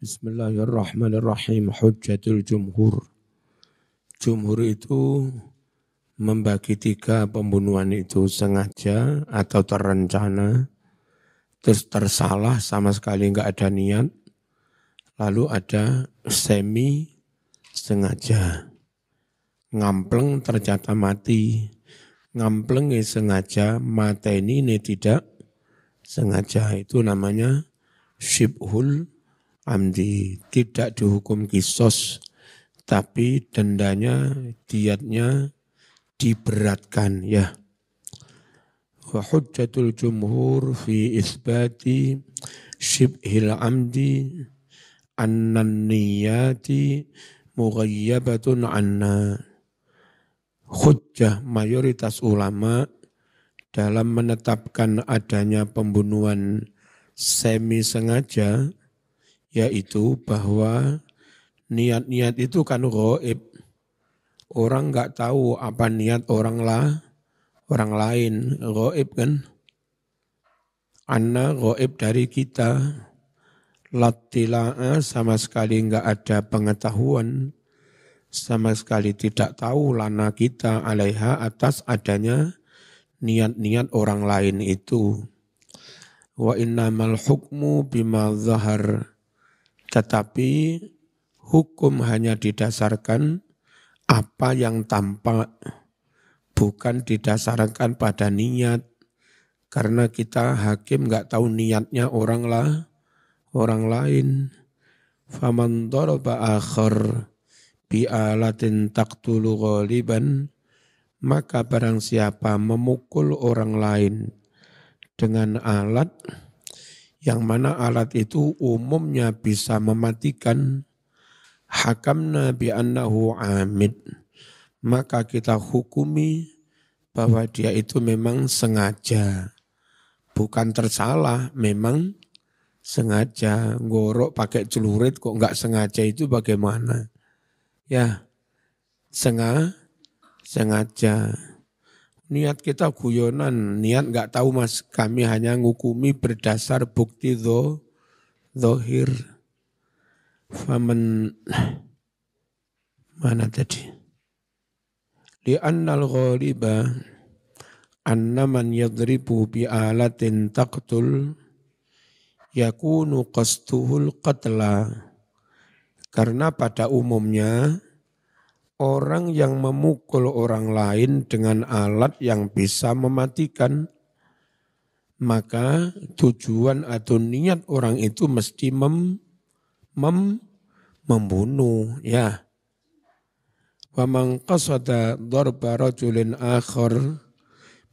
Bismillahirrahmanirrahim. Hujjatul jumhur. Jumhur itu membagi tiga pembunuhan itu sengaja atau terencana, terus tersalah sama sekali enggak ada niat, lalu ada semi sengaja. Ngampleng ternyata mati, ngampleng sengaja, mateni ini tidak sengaja. Itu namanya syibhul amdi, tidak dihukum kisos, tapi dendanya, diatnya diberatkan ya. Wa hujjatul jumhur fi isbati syibhil amdi annan niyati mughayyabatun anna. Hujjah mayoritas ulama dalam menetapkan adanya pembunuhan semi sengaja, yaitu bahwa niat-niat itu kan ghaib. Orang enggak tahu apa niat orang lain, ghaib kan. Anna ghaib dari kita, lattila'a sama sekali enggak ada pengetahuan, sama sekali tidak tahu lana kita alaiha atas adanya niat-niat orang lain itu. Wa innamal hukmu bima zahar. Tetapi hukum hanya didasarkan apa yang tampak, bukan didasarkan pada niat. Karena kita hakim enggak tahu niatnya orang lain. Faman daraba akhar bi'alatin taqtulu ghaliban, maka barang siapa memukul orang lain dengan alat yang mana alat itu umumnya bisa mematikan, hakamna bi'annahu amid, maka kita hukumi bahwa dia itu memang sengaja, bukan tersalah, memang sengaja. Ngorok pakai celurit kok enggak sengaja, itu bagaimana? Ya, sengaja. Niat kita guyonan, niat enggak tahu mas, kami hanya ngukumi berdasar bukti zahir. Faman, mana tadi? Li'annal ghaliba anna man yadribu bi'alatin taqtul yakunu qastuhul qatla. Karena pada umumnya orang yang memukul orang lain dengan alat yang bisa mematikan, maka tujuan atau niat orang itu mesti membunuh ya. Wa man qasada darba rajulin akhar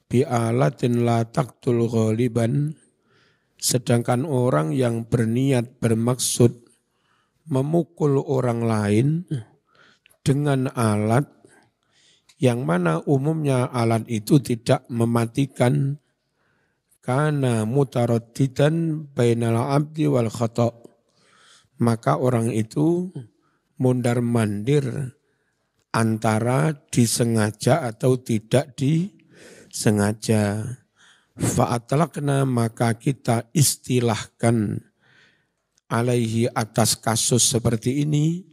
bi alatin la taqtul ghaliban, sedangkan orang yang berniat bermaksud memukul orang lain dengan alat yang mana umumnya alat itu tidak mematikan, kana mutaraddidan bainal abdi wal khata', maka orang itu mondar-mandir antara disengaja atau tidak disengaja. Fa'atlaqna, maka kita istilahkan alaihi atas kasus seperti ini,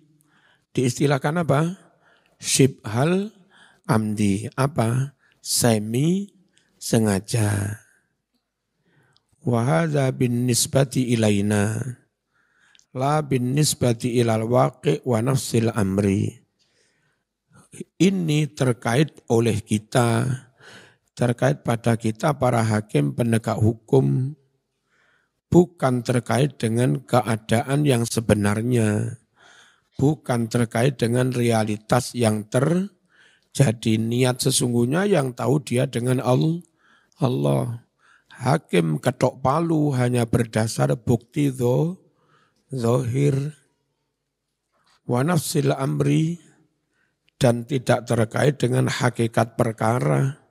diistilahkan apa? Syibhal amdi, apa? Semi sengaja. Wa hadza bin nisbati ilaina la bin nisbati ilal waqi' wa nafsil amri. Ini terkait oleh kita, terkait pada kita para hakim penegak hukum, bukan terkait dengan keadaan yang sebenarnya, bukan terkait dengan realitas yang terjadi. Niat sesungguhnya yang tahu dia dengan Allah. Hakim ketok palu hanya berdasar bukti zahir. Wa nafsil amri, dan tidak terkait dengan hakikat perkara.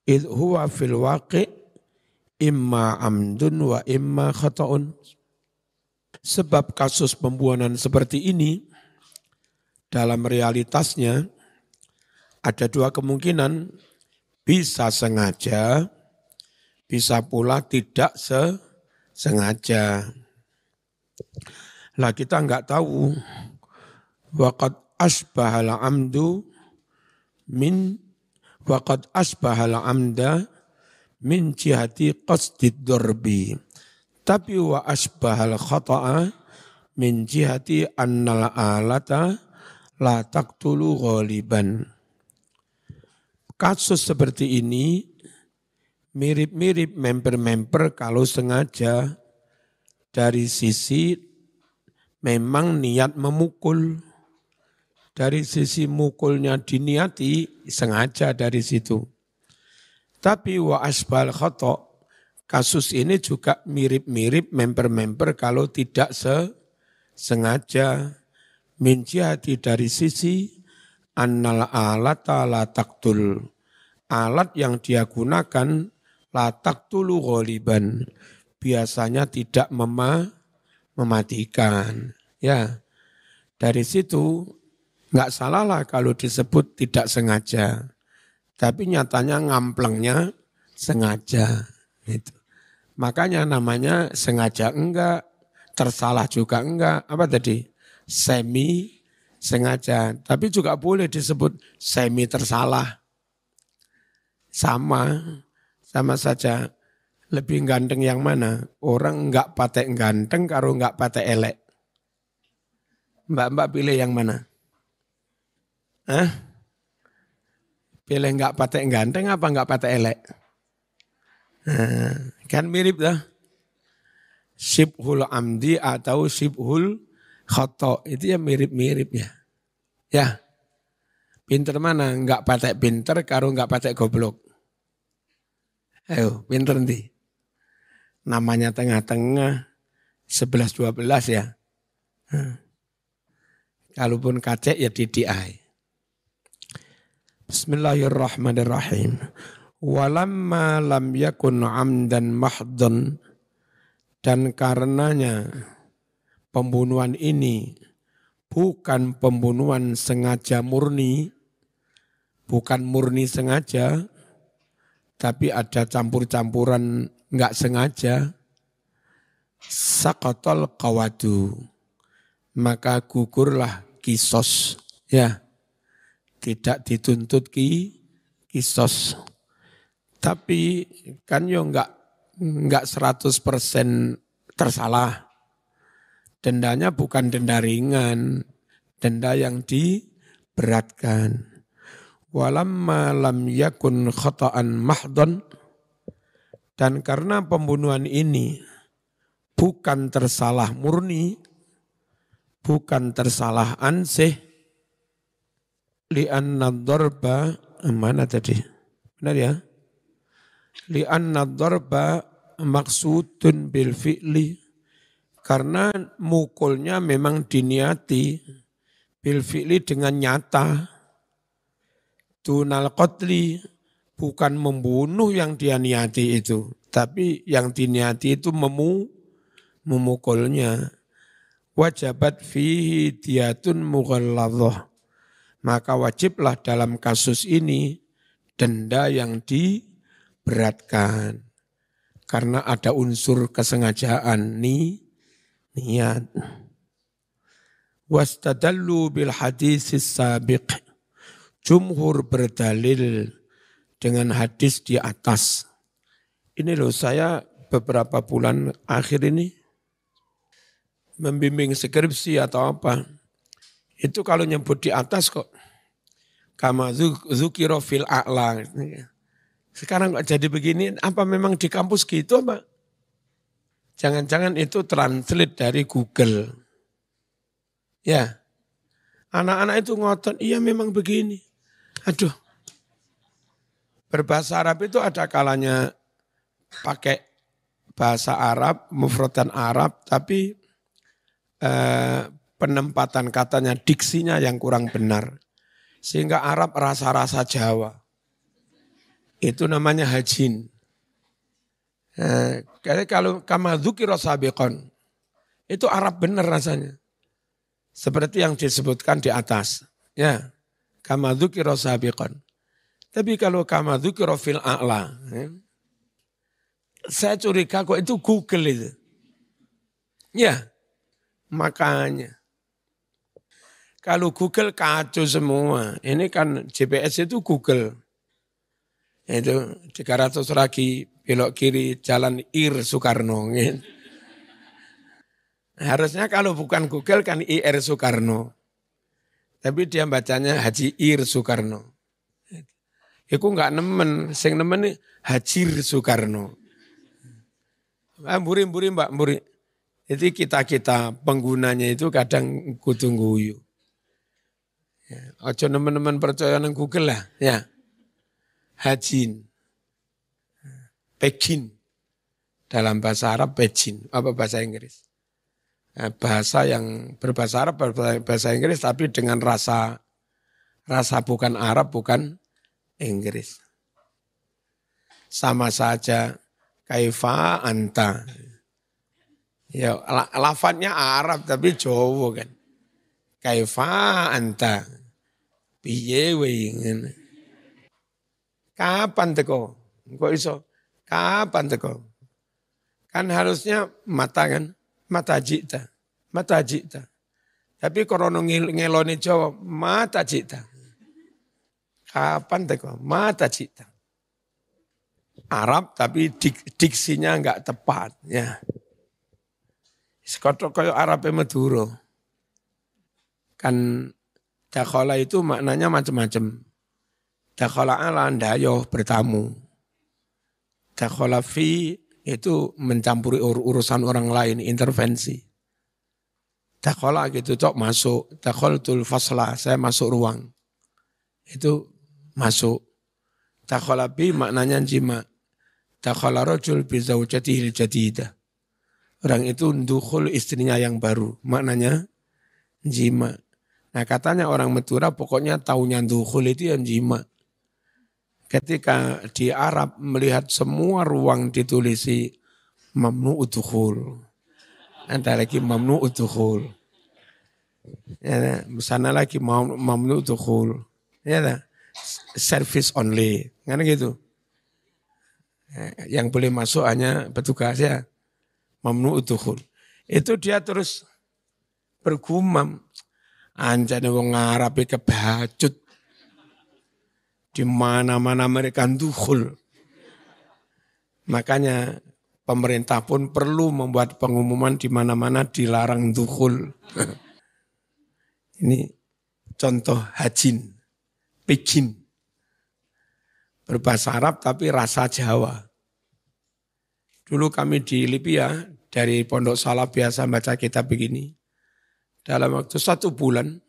Idh huwa fil waqi' imma amdun wa imma khata'un. Sebab kasus pembunuhan seperti ini dalam realitasnya ada dua kemungkinan, bisa sengaja, bisa pula tidak sengaja. Lah kita enggak tahu. Waqad asbahal amdu min waqad asbahal amda min jihati qasdid darbi. Tapi wa asbahal khata'a min jihati annal alata la taqtulu ghaliban. Kasus seperti ini mirip-mirip member-member kalau sengaja dari sisi memang niat memukul. Dari sisi mukulnya diniati sengaja dari situ. Tapi wa asbal khata' kasus ini juga mirip-mirip member-member kalau tidak sengaja min jihati dari sisi annal alata la taqtul. Alat yang dia gunakan la taqtulu ghaliban. Biasanya tidak mematikan. Ya, dari situ enggak salah lah kalau disebut tidak sengaja. Tapi nyatanya ngamplengnya sengaja. Gitu. Makanya namanya sengaja enggak, tersalah juga enggak. Apa tadi? Semi sengaja. Tapi juga boleh disebut semi tersalah. Sama saja. Lebih ganteng yang mana? Orang enggak patek ganteng karo enggak patek elek. Mbak-mbak pilih yang mana? Hah? Pilih enggak patek ganteng apa enggak patek elek? Kan mirip dah. Syibhul amdi atau syibhul khata' itu ya mirip-mirip ya. Ya. Pinter mana? Enggak patek pinter karo enggak patek goblok. Ayo, pinter nanti. Namanya tengah-tengah 11-12 ya. Kalaupun kacek ya DDI. Bismillahirrahmanirrahim. Walamma lam yakun amdan mahdhan, dan karenanya pembunuhan ini bukan pembunuhan sengaja murni, bukan murni sengaja, tapi ada campur-campuran enggak sengaja, saqatal qawadu, maka gugurlah kisos, ya. Tidak dituntut kisos. Tapi kan yo enggak 100% tersalah. Dendanya bukan denda ringan, denda yang diberatkan. Walamma lam yakun khata'an mahdhan, dan karena pembunuhan ini bukan tersalah murni, bukan tersalah ansih, li'anna dharba, mana tadi? Benar ya? Li'anna dharba maksudun bil fi'li, karena mukulnya memang diniati bil fi'li dengan nyata. Dunal qatli, bukan membunuh yang dia niati itu, tapi yang diniati itu memukulnya. Wajabat fihi diyatun mughalladhah, maka wajiblah dalam kasus ini denda yang diberatkan. Karena ada unsur kesengajaan niat. Wastadallu bil hadisis sabiq. Jumhur berdalil dengan hadis di atas. Ini loh, saya beberapa bulan akhir ini membimbing skripsi atau apa. Itu kalau nyebut di atas kok. Kama dzukira fil a'la. Sekarang kok jadi begini, apa memang di kampus gitu apa? Jangan-jangan itu translate dari Google. Ya, anak-anak itu ngotot, iya memang begini. Aduh, berbahasa Arab itu ada kalanya pakai bahasa Arab, mufradan Arab, tapi penempatan katanya, diksinya yang kurang benar. Sehingga Arab rasa-rasa Jawa. Itu namanya hajin. Kalau kama dzukira sabiqan, itu Arab benar rasanya. Seperti yang disebutkan di atas. Ya, kama dzukira sabiqan. Tapi kalau kama dzukira fil a'la, saya curiga kok itu Google itu. Ya, Makanya. Kalau Google kacau semua. Ini kan GPS itu Google. Itu 300 lagi belok kiri jalan Ir Soekarno. Gitu. Harusnya kalau bukan Google kan IR Soekarno. Tapi dia bacanya Haji Ir Soekarno. Iku enggak nemen, sing nemen Hajir Soekarno. Mburi Mbak, mburi. Jadi kita penggunanya itu kadang kudu guyu. Ya, ojo nemen-nemen percaya nang Google lah, ya. Hajin. Pekin. Dalam bahasa Arab Pejin, apa bahasa Inggris. Bahasa yang berbahasa Arab, berbahasa Inggris tapi dengan rasa bukan Arab, bukan Inggris. Sama saja kaifa anta. Ya lafadznya Arab tapi Jawa kan. Kaifa anta. Piye we ngene. Kapan teko? Kok iso? Kapan teko? Kan harusnya mata kan? Mata jita. Tapi krono ngeloni Jawa, mata jita. Kapan teko? Mata jita. Arab tapi diksinya enggak tepat. Ya. Sekotok kaya Arab Madura. Kan dakhala itu maknanya macam-macam. Dakhala ala ndayo bertamu. Dakhala fi itu mencampuri urusan orang lain, intervensi. Dakhala gitu cok masuk. Dakhaltul fasla, saya masuk ruang. Itu masuk. Dakhala bi maknanya jima. Dakhala rajul bi zaujatihil jadidah. Orang itu dukhul istrinya yang baru. Maknanya jima. Nah katanya orang Madura pokoknya taunya dukhul itu yang jima. Ketika di Arab melihat semua ruang ditulisi mamnu'ud dukhul. Ada lagi mamnu'ud dukhul. Ya, sana lagi mamnu'ud dukhul. Ya, service only. Kan gitu. Yang boleh masuk hanya petugas ya. Mamnu'ud dukhul. Itu dia terus bergumam. Anjane wong Arab kebacut. Di mana-mana mereka dukhul. Makanya pemerintah pun perlu membuat pengumuman di mana-mana dilarang dukhul. Ini contoh hajin, pejin. Berbahasa Arab tapi rasa Jawa. Dulu kami di Libya, dari Pondok Salaf biasa baca kitab begini. Dalam waktu 1 bulan,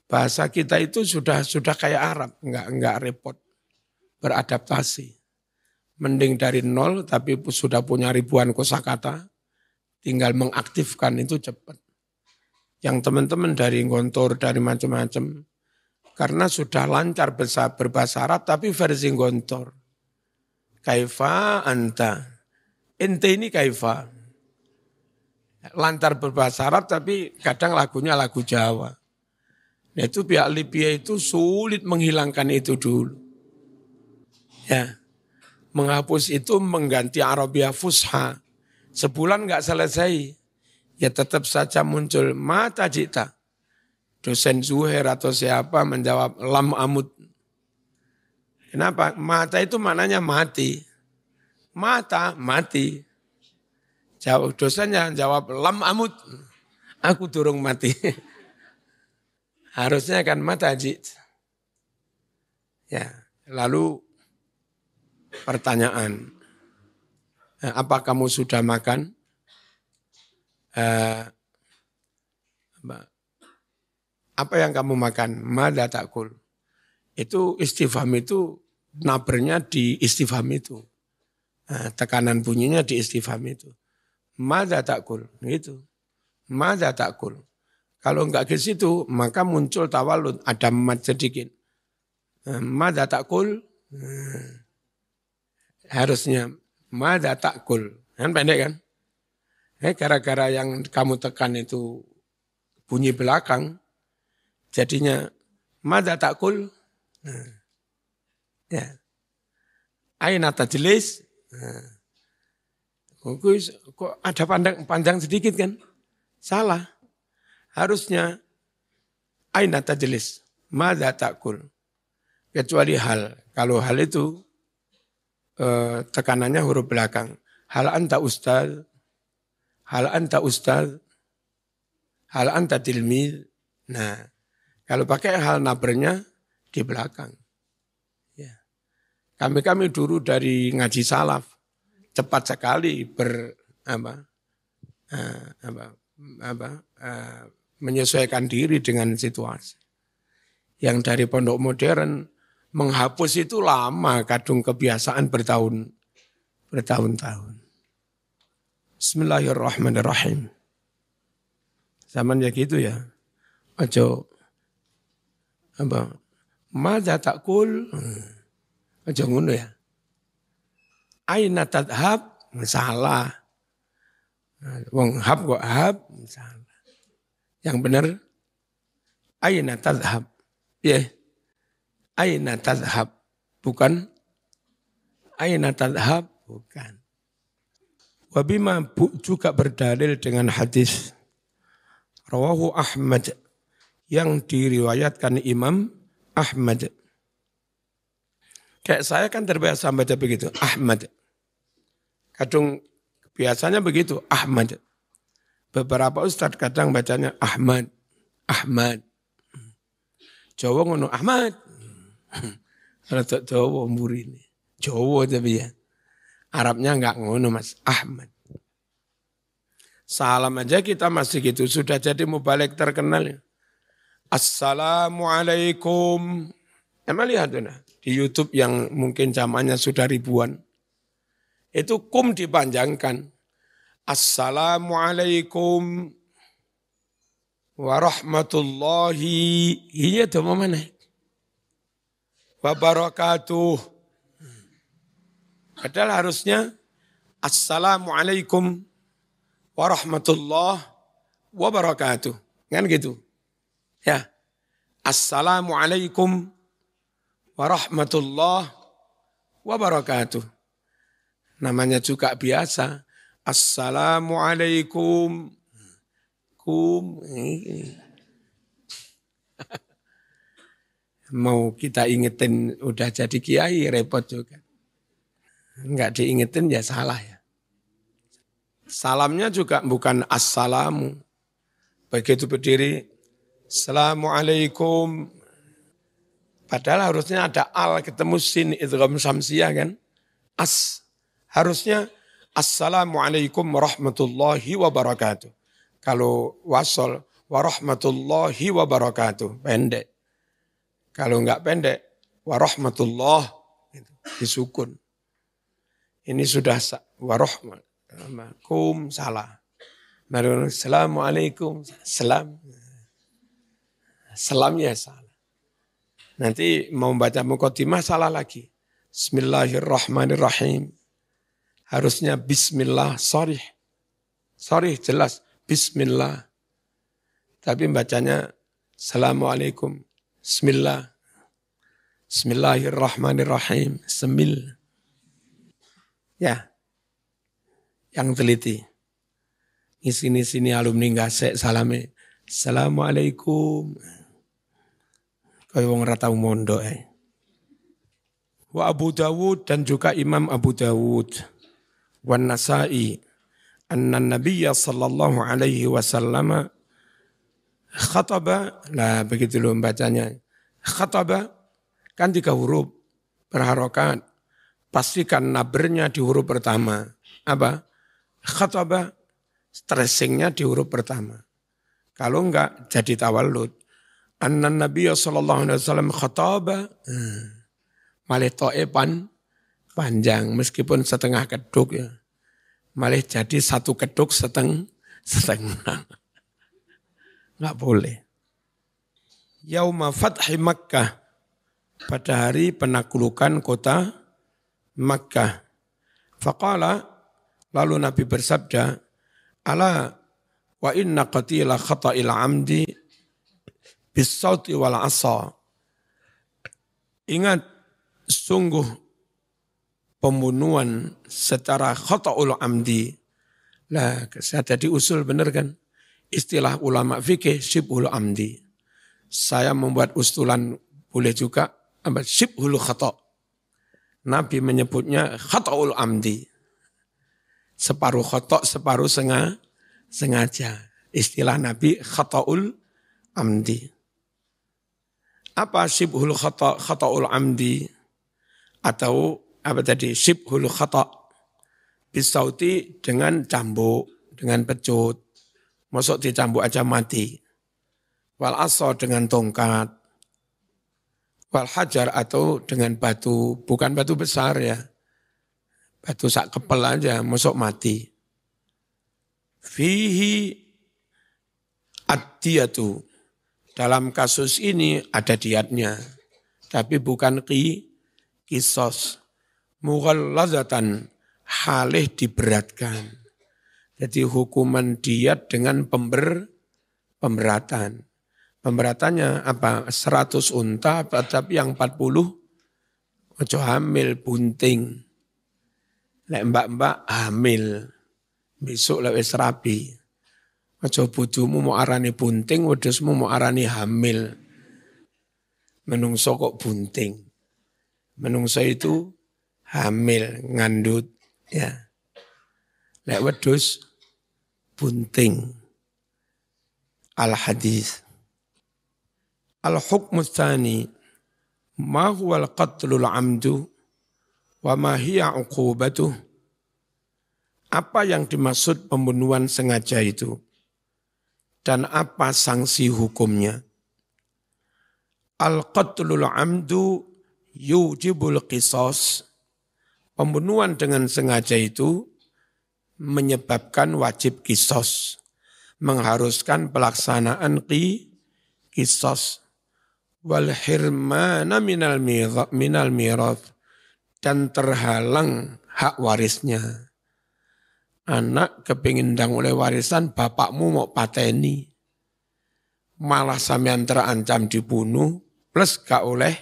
bahasa kita itu sudah kayak Arab, enggak repot beradaptasi. Mending dari nol tapi sudah punya ribuan kosakata, tinggal mengaktifkan itu cepat. Yang teman-teman dari Gontor, dari macam-macam, karena sudah lancar berbahasa Arab tapi versi Gontor. Kaifa anta, ente ini kaifa. Lancar berbahasa Arab tapi kadang lagunya lagu Jawa. Nah, itu pihak Libya itu sulit menghilangkan itu dulu. Ya, menghapus itu mengganti Arabia Fusha. Sebulan enggak selesai. Ya tetap saja muncul mata jita. Dosen Zuhair atau siapa menjawab lam amut. Kenapa? Mata itu maknanya mati. Mata, mati. Dosennya jawab lam amut. Aku durung mati. Harusnya kan mata jit. Ya, lalu pertanyaan. Apa kamu sudah makan? Apa yang kamu makan? Mada takul. Itu istifham itu, nabernya di istifham itu. Tekanan bunyinya di istifham itu. Mada takul. Gitu. Mada takul. Kalau enggak ke situ, maka muncul tawalud. Ada mat sedikit. Mada takul. Harusnya mada takul. Kan pendek kan? Gara-gara yang kamu tekan itu bunyi belakang, jadinya mada takul. Ya. Aina tajlis. Kok ada panjang sedikit kan? Salah. harusnya aina tajlis, madza ta'kul. Kecuali hal. Kalau hal itu tekanannya huruf belakang. Hal anta ustaz, hal anta ustaz, hal anta tilmiz. Nah, kalau pakai hal nabernya di belakang. Ya. Kami dulu dari ngaji salaf cepat sekali menyesuaikan diri dengan situasi. Yang dari pondok modern menghapus itu lama, kadung kebiasaan bertahun-tahun. Bismillahirrahmanirrahim. Zamannya gitu ya. Ojo madza ta'kul. Ojo ngono ya. Aina tadhab, salah. Wong hab kok hab, salah. Yang benar aina tadhab. Ya. Aina tadhab, bukan aina tadhab, bukan. Wabima juga berdalil dengan hadis rawahu Ahmad yang diriwayatkan Imam Ahmad. Kayak saya kan terbiasa baca begitu, Ahmad. Kadang biasanya begitu, Ahmad. Beberapa ustadz kadang bacanya Ahmad, Ahmad. Jawa ngono Ahmad. Kalau Jawa murid. Jawa tapi ya. Arabnya enggak ngono Mas, Ahmad. Salam aja kita masih gitu, sudah jadi mubalek terkenal ya. Assalamualaikum. Emang lihat di YouTube yang mungkin zamannya sudah ribuan. Itu kum dipanjangkan. Assalamualaikum warahmatullahi wabarakatuh. Padahal harusnya Assalamualaikum warahmatullahi wabarakatuh. Kan gitu. Ya. Assalamualaikum warahmatullahi wabarakatuh. Namanya juga biasa. Assalamualaikum. Mau kita ingetin udah jadi kiai repot juga. Enggak diingetin ya salah ya. Salamnya juga bukan assalamu. Begitu berdiri, Assalamualaikum. Padahal harusnya ada al ketemu sin idgham samsiyah kan. Harusnya Assalamualaikum warahmatullahi wabarakatuh. Kalau wasol warahmatullahi wabarakatuh pendek. Kalau enggak pendek warahmatullah disukun. Ini sudah warahmatullahi salah. Assalamualaikum salam. Salamnya salah. Nanti mau baca muqaddimah salah lagi. Bismillahirrahmanirrahim. Harusnya bismillah sharih. Sharih jelas bismillah. Tapi bacanya assalamualaikum. Bismillah. Bismillahirrahmanirrahim. Semil. Ya. Yang teliti. Sini alumni ngasek salame. Assalamualaikum. Kaya wong ora tau mondok Wa Abu Dawud dan juga Imam Abu Dawud. Wan Nasa'i. Anna Nabiyya sallallahu alaihi wasallam khataba. Nah begitu loh bacanya. Khataba kan 3 huruf berharokat. Pastikan nabernya di huruf pertama. Apa? Khataba stressingnya di huruf pertama. Kalau enggak jadi tawallud. Anna Nabiyya sallallahu alaihi wasallam khataba. Malih to'epan panjang meskipun setengah keduk ya. Malih jadi 1 keduk setengah. Enggak boleh. Yauma fathi Makkah. Pada hari penaklukan kota Makkah. Faqala, lalu Nabi bersabda, ala wa inna qatila khata'il amdi bis-sauti wal asa. Ingat, sungguh pembunuhan secara khata'ul amdi. Lah, saya tadi usul benar kan? istilah ulama fikih syibhul amdi. Saya membuat usulan boleh juga syibhul khata'. Nabi menyebutnya khata'ul amdi. Separuh khata', separuh sengaja. Istilah Nabi khata'ul amdi. Apa syibhul khata', khata'ul amdi? Atau apa tadi? Syibhul khata' bisauti dengan cambuk, dengan pecut. Masuk dicambuk aja mati. Wal asa dengan tongkat. Wal hajar atau dengan batu, bukan batu besar ya. Batu sak kepel aja, masuk mati. Fihi ad-diyatu. Dalam kasus ini ada diatnya. Tapi bukan kisos. Mughallazatan, halih diberatkan. Jadi hukuman diat dengan pemberatan. Pemberatannya apa? 100 unta, tapi yang 40 ojo hamil, bunting. Lek mbak-mbak hamil, besok lek wis rabi. Ojo bojomu mau arani bunting, wedhusmu mau arani hamil. Menungso kok bunting. Menungso itu hamil, ngandut, ya. Lek wedhus bunting. Al-hadis. Al-hukmu tsani ma huwa al-qatlul amdu wa ma hiya uqubatuh. Apa yang dimaksud pembunuhan sengaja itu? Dan apa sanksi hukumnya? Al-qatlul amdu yujibul qisas. Pembunuhan dengan sengaja itu menyebabkan wajib qisas. Mengharuskan pelaksanaan qisas. Wal hirmana minal mirath. Dan terhalang hak warisnya. Anak kepingin ndang oleh warisan, bapakmu mau pateni. Malah sampean terancam dibunuh, plus gak oleh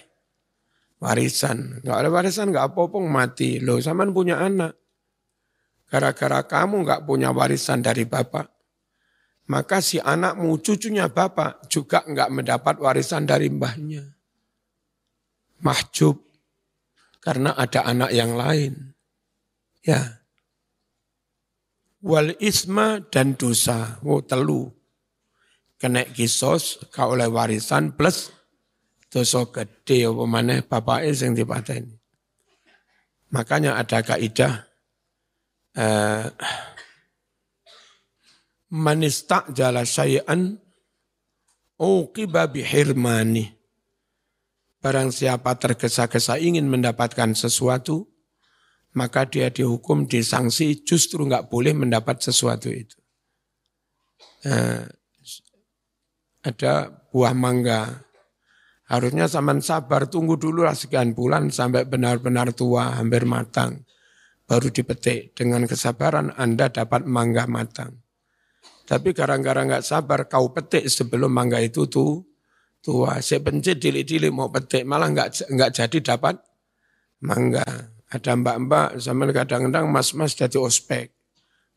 warisan. Gak oleh warisan gak apa-apa mati. Loh, sampean punya anak. Gara-gara kamu gak punya warisan dari bapak. Maka si anakmu, cucunya bapak, juga gak mendapat warisan dari mbahnya. Mahjub. Karena ada anak yang lain. Ya. Wal isma dan dosa. Telu. Kena kisos, kau oleh warisan plus dosa gede. Apa maneh bapaknya yang dipateni. Makanya ada kaidah. Man istajala syai'an uqiba bihirmani. Barang siapa tergesa-gesa ingin mendapatkan sesuatu, maka dia dihukum, disangsi, justru enggak boleh mendapat sesuatu itu. Ada buah mangga, harusnya zaman sabar, tunggu dulu lah sekian bulan sampai benar-benar tua, hampir matang. Baru dipetik, dengan kesabaran Anda dapat mangga matang. Tapi gara-gara enggak sabar, kau petik sebelum mangga itu tua. Saya pencet dilik-dilik mau petik, malah enggak jadi dapat mangga. Ada mbak-mbak, sama kadang-kadang mas-mas jadi ospek.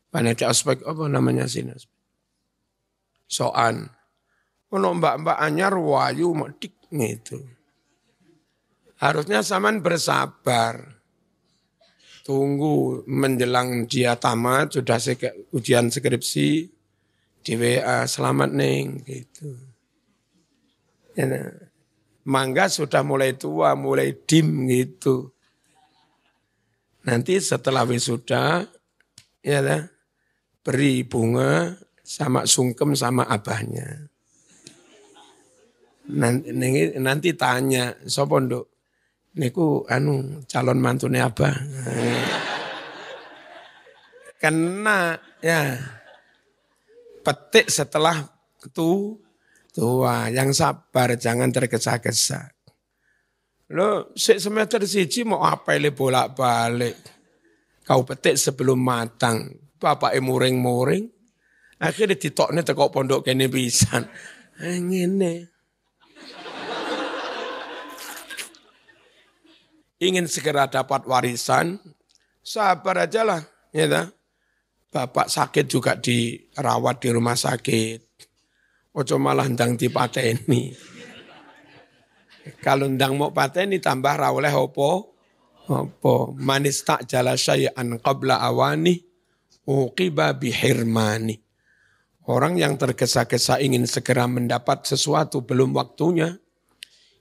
Panitia ospek, apa namanya sih? Soan. Ono mbak-mbak anyar, wayu, mau dik, gitu. Harusnya saman bersabar. Tunggu menjelang dia tamat, sudah ujian skripsi, di WA, selamat neng, gitu. Ya, mangga sudah mulai tua, mulai dim gitu. Nanti setelah wisuda, ya beri bunga sama sungkem sama abahnya. Nanti tanya, sapa nduk? Niku calon mantune abah. Kena ya. Petik setelah tua, yang sabar, jangan tergesa-gesa. Lo semester 1 mau apa ini bolak-balik. Kau petik sebelum matang. Bapak muring-muring. Akhirnya ditoknya tekok pondok kene pisan. Ngene. Ingin segera dapat warisan, sabar aja lah. Ya, bapak sakit juga dirawat di rumah sakit. Ojo malah ndang dipateni. Kalau ndang mau pateni tambah ra oleh opo? Opo manis tak jala syai'an qabla awani uqiba bihirmani. Orang yang tergesa-gesa ingin segera mendapat sesuatu belum waktunya,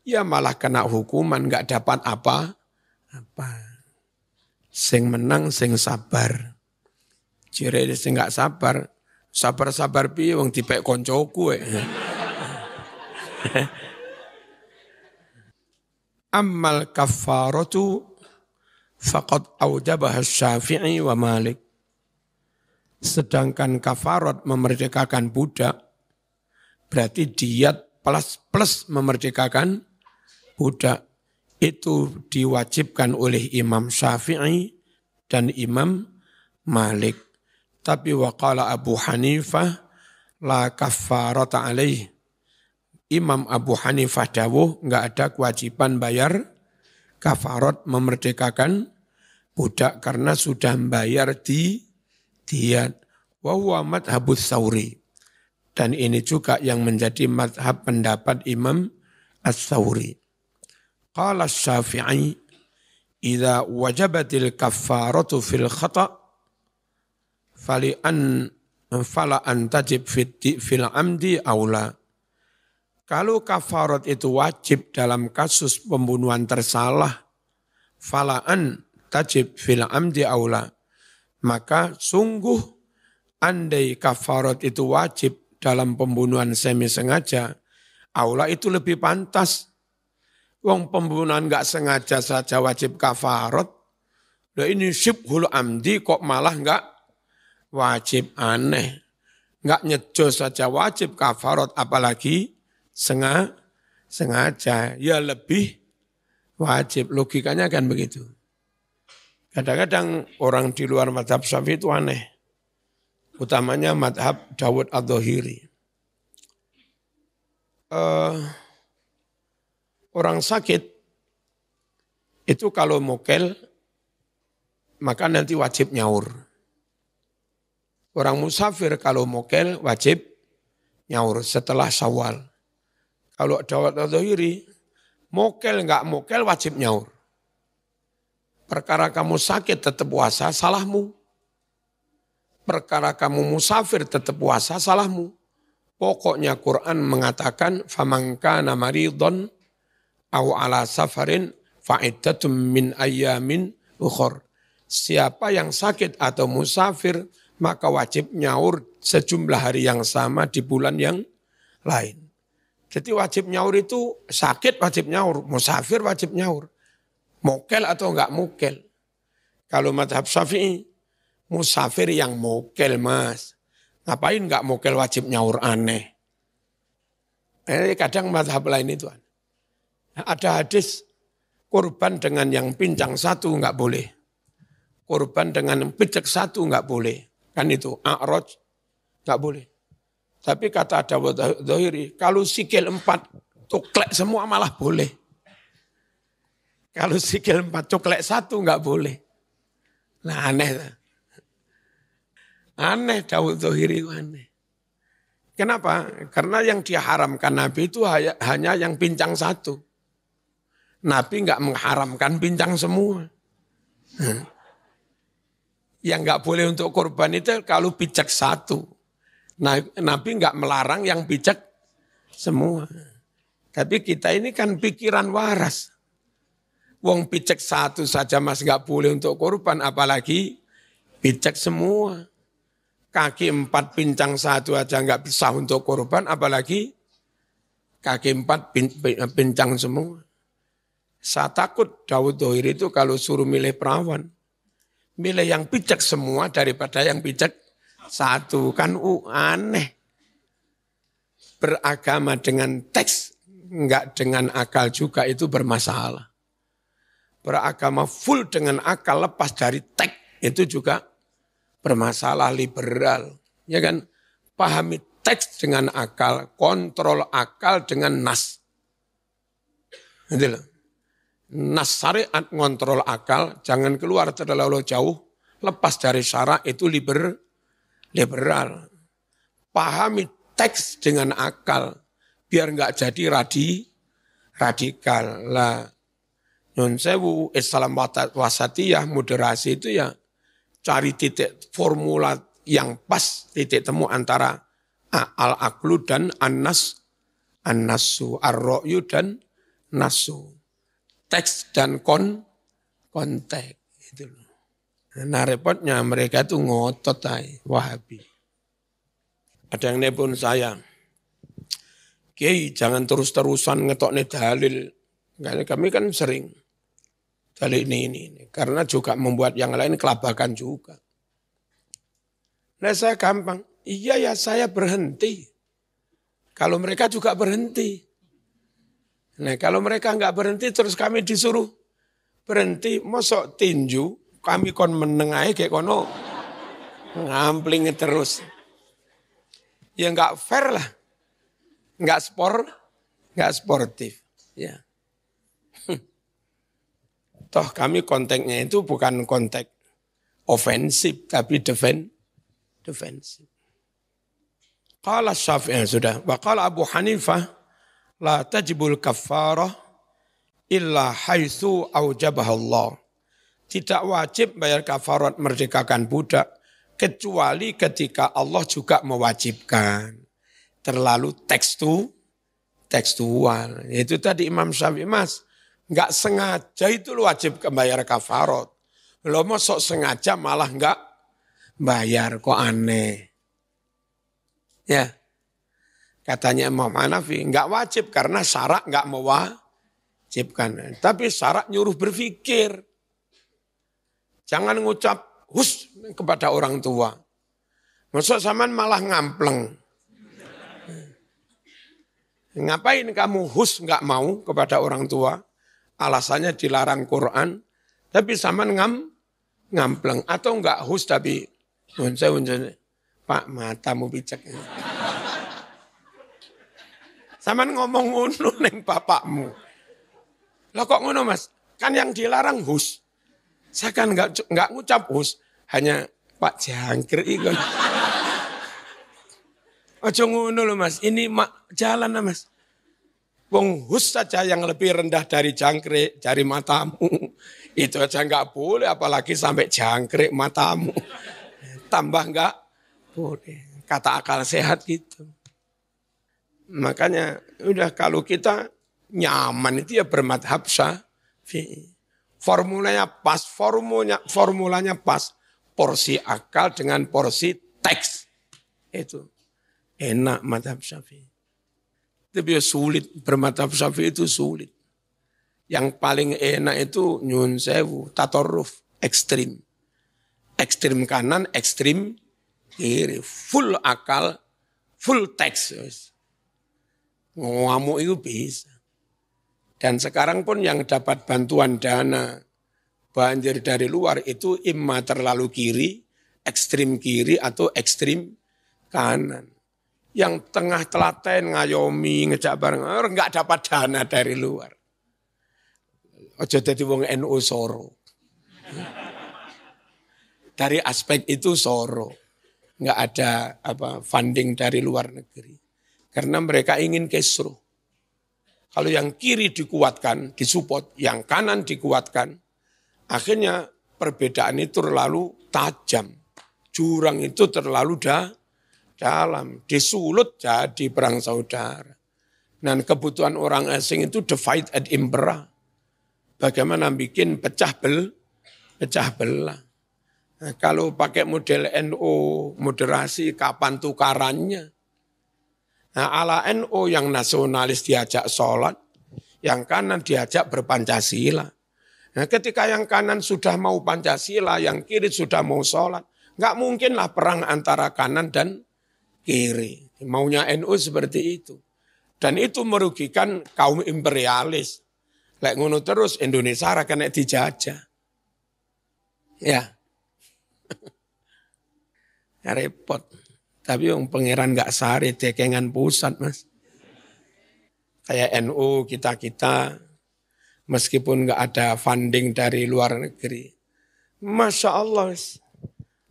ya malah kena hukuman, enggak dapat apa. Sing menang sing sabar. Jire sing enggak sabar, sabar piye wong dipek koncoku. Ammal kaffaratu faqad aujabaha Syafi'i wa Malik. Sedangkan kafarat memerdekakan budak, berarti diat plus memerdekakan budak. Itu diwajibkan oleh Imam Syafi'i dan Imam Malik. Tapi waqala Abu Hanifah la kaffarata alaih. Imam Abu Hanifah dawuh enggak ada kewajiban bayar kafarat memerdekakan budak karena sudah membayar diat. Wa huwa madhabus Tsauri. Dan ini juga yang menjadi madhab pendapat Imam As-Tsauri. Qala Syafi'i idza wajabatil kaffaratu fil khata' fala an tajib fil amdi aula. Kalau kafarat itu wajib dalam kasus pembunuhan tersalah, falaan tajib fil amdi aula. Maka sungguh andai kafarat itu wajib dalam pembunuhan semi sengaja, aula itu lebih pantas. Wong pembunuhan enggak sengaja saja wajib kafarat. Lah ini syibhul amdi kok malah enggak wajib, aneh. Enggak nyejo saja wajib kafarat apalagi sengaja, ya lebih wajib. Logikanya kan begitu. Kadang-kadang orang di luar madhab Syafi'i itu aneh. Utamanya madhab Dawud Adh-Dhahiri. Orang sakit itu kalau mokel maka nanti wajib nyaur. Orang musafir kalau mokel wajib nyaur setelah Syawal. Kalau Dawud Adh-Dhahiri, mokel enggak mokel wajib nyaur. Perkara kamu sakit tetap puasa, salahmu. Perkara kamu musafir tetap puasa, salahmu. Pokoknya Quran mengatakan, فَمَنْ كَانَ مَرِيضًا أَوْ عَلَى سَفَرٍ فَعِدَّةٌ مِّنْ أَيَّامٍ أُخَرٍ. Siapa yang sakit atau musafir, maka wajib nyaur sejumlah hari yang sama di bulan yang lain. Jadi wajib nyaur itu sakit wajib nyaur, musafir wajib nyaur. Mokel atau enggak mokel. Kalau madhab Syafi'i, musafir yang mokel mas. Ngapain enggak mokel wajib nyaur, aneh. Kadang madhab lain itu. Ada hadis, kurban dengan yang pincang satu enggak boleh. Kurban dengan yang picek satu enggak boleh. Kan itu, a'raj enggak boleh. Tapi kata Dawud Adh-Dhahiri, kalau sikil 4 cuklek semua malah boleh. Kalau sikil 4 cuklek satu enggak boleh. Nah aneh. Aneh Dawud Adh-Dhahiri itu aneh. Kenapa? Karena yang diharamkan Nabi itu hanya yang pincang satu. Nabi enggak mengharamkan pincang semua. Yang enggak boleh untuk kurban itu kalau picek satu. Nah, Nabi enggak melarang yang picek semua. Tapi kita ini kan pikiran waras. Wong picek satu saja mas enggak boleh untuk kurban, apalagi picek semua. Kaki 4 pincang satu aja enggak bisa untuk kurban, apalagi kaki 4 pincang semua. Saya takut Dawud Adh-Dhahiri itu kalau suruh milih perawan, milih yang picek semua daripada yang picek satu. Kan aneh. Beragama dengan teks, enggak dengan akal juga itu bermasalah. Beragama full dengan akal lepas dari teks itu juga bermasalah, liberal. Ya kan? Pahami teks dengan akal, kontrol akal dengan nas. Gitu loh. Nas syariat ngontrol akal, jangan keluar terlalu jauh, lepas dari syarak itu liberal. Pahami teks dengan akal, biar nggak jadi radikal. Lah, nyun sewu, Islam wasatiyah, moderasi itu ya cari titik formula yang pas, titik temu antara al-aqlu dan an-nasu, ar-ra'yu dan nasu. Teks dan konteks. Itu loh. Nah repotnya mereka tuh ngotot aja, Wahabi. Ada yang nelpon saya, Kiai jangan terus-terusan ngetokne dalil. Karena kami kan sering dalil ini. Karena juga membuat yang lain kelabakan juga. Nah saya gampang, iya ya saya berhenti. Kalau mereka juga berhenti. Nah kalau mereka enggak berhenti terus kami disuruh berhenti. Mosok tinju, kami kon menengahi kayak kono ngampling terus. Ya enggak fair lah. Enggak sportif. Ya. Toh kami konteksnya itu bukan konteks ofensif, tapi defensif. Qala Syafi'i sudah. Wa qala Abu Hanifah, la tajibul kaffarah illa haitsu aujabaha Allah. Tidak wajib bayar kafarat merdekakan budak, kecuali ketika Allah juga mewajibkan. Terlalu tekstual. Itu tadi Imam Syafi'i, Mas. Enggak sengaja itu wajib bayar kafarat. Lo mosok sengaja malah enggak bayar, kok aneh. Ya. Katanya Imam Hanafi, enggak wajib karena syarak enggak mewajibkan. Tapi syarak nyuruh berpikir. Jangan ngucap hus kepada orang tua. Mosok zaman malah ngampleng. Ngapain kamu hus enggak mau kepada orang tua? Alasannya dilarang Quran, tapi zaman ngampleng. Atau enggak hus tapi, Pak matamu picek. Zaman ngomong ngono neng bapakmu. Lah kok ngono Mas? Kan yang dilarang hus. Saya kan enggak ngucap hus, hanya Pak jangkrik ikon. Ojo ngono lho Mas, ini jalan lah Mas. Wong hus saja yang lebih rendah dari jangkrik, dari matamu. Itu aja enggak boleh, apalagi sampai jangkrik matamu. Tambah enggak boleh. Kata akal sehat gitu. Makanya udah kalau kita nyaman itu ya bermadhab Syafi'i. Formulanya pas, formulanya pas. Porsi akal dengan porsi teks. Itu enak madhab Syafi'i. Tapi sulit, bermadhab Syafi'i itu sulit. Yang paling enak itu nyun sewu, tatorruf, ekstrim. Ekstrim kanan, ekstrim kiri. Full akal, full teks. Ngamuk itu bisa. Dan sekarang pun yang dapat bantuan dana banjir dari luar itu imma terlalu kiri, ekstrim kiri atau ekstrim kanan. Yang tengah telaten ngayomi ngejak bareng, enggak dapat dana dari luar. Ojo dadi wong NU soro. Dari aspek itu soro. Enggak ada funding dari luar negeri. Karena mereka ingin kisruh. Kalau yang kiri dikuatkan, disupport, yang kanan dikuatkan, akhirnya perbedaan itu terlalu tajam. Jurang itu terlalu dalam. Disulut jadi perang saudara. Dan kebutuhan orang asing itu divide and impera. Bagaimana bikin pecah belah. Nah, kalau pakai model NU, moderasi, kapan tukarannya? Nah, ala NU yang nasionalis diajak sholat, yang kanan diajak berpancasila. Nah, ketika yang kanan sudah mau Pancasila, yang kiri sudah mau sholat, nggak mungkinlah perang antara kanan dan kiri. Maunya NU seperti itu. Dan itu merugikan kaum imperialis. Lek ngono terus Indonesia akan kena dijajah. Ya. Ya repot. Tapi yang pangeran nggak sari tekengan pusat Mas. Kayak NU kita meskipun nggak ada funding dari luar negeri. Masya Allah.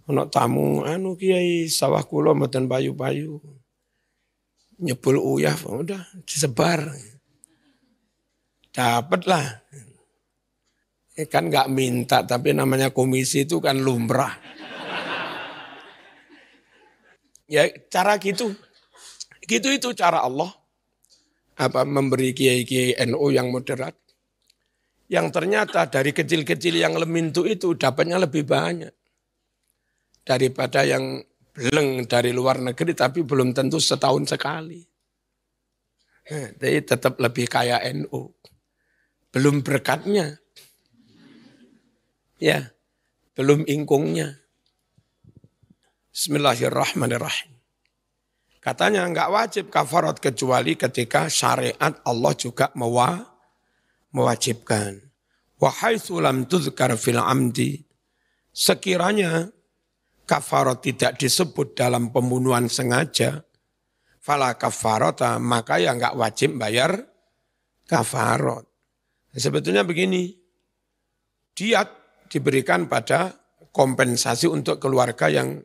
Ono tamu, kiai sawah kula mboten payu-payu. Nyebul uyah, udah disebar. Dapatlah. Kan nggak minta, tapi namanya komisi itu kan lumrah. Ya cara gitu. Gitu itu cara Allah. Memberi kiai-kiai NU yang moderat. Yang ternyata dari kecil-kecil yang lemintu itu dapatnya lebih banyak. Daripada yang beleng dari luar negeri tapi belum tentu setahun sekali. Jadi tetap lebih kaya NU. Belum berkatnya. Ya, belum ingkungnya. Bismillahirrahmanirrahim. Katanya enggak wajib kafarat kecuali ketika syariat Allah juga mewajibkan. Wa haitsu lam tuzkar fil amdi. Sekiranya kafarat tidak disebut dalam pembunuhan sengaja, fala kafarata, maka ya enggak wajib bayar kafarat. Sebetulnya begini, diat diberikan pada kompensasi untuk keluarga yang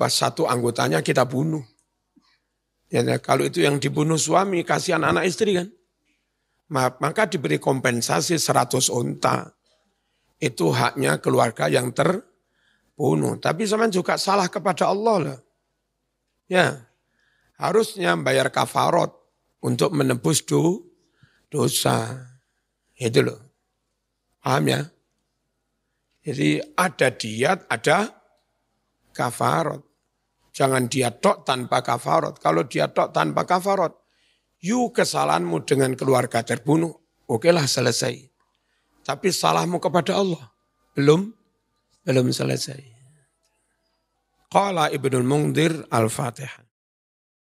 satu anggotanya kita bunuh. Ya, kalau itu yang dibunuh suami, kasihan anak istri kan. Maka diberi kompensasi 100 unta. Itu haknya keluarga yang terbunuh. Tapi sama juga salah kepada Allah lah. Ya, harusnya bayar kafarat untuk menebus dosa. Itu loh. Paham ya? Jadi ada diat, ada kafarat. Jangan diat tok tanpa kafarat. Kalau diat tok tanpa kafarat, kesalahanmu dengan keluarga terbunuh, okelah selesai. Tapi salahmu kepada Allah, belum selesai. Qala Ibnul Mundhir Al-Fatihah.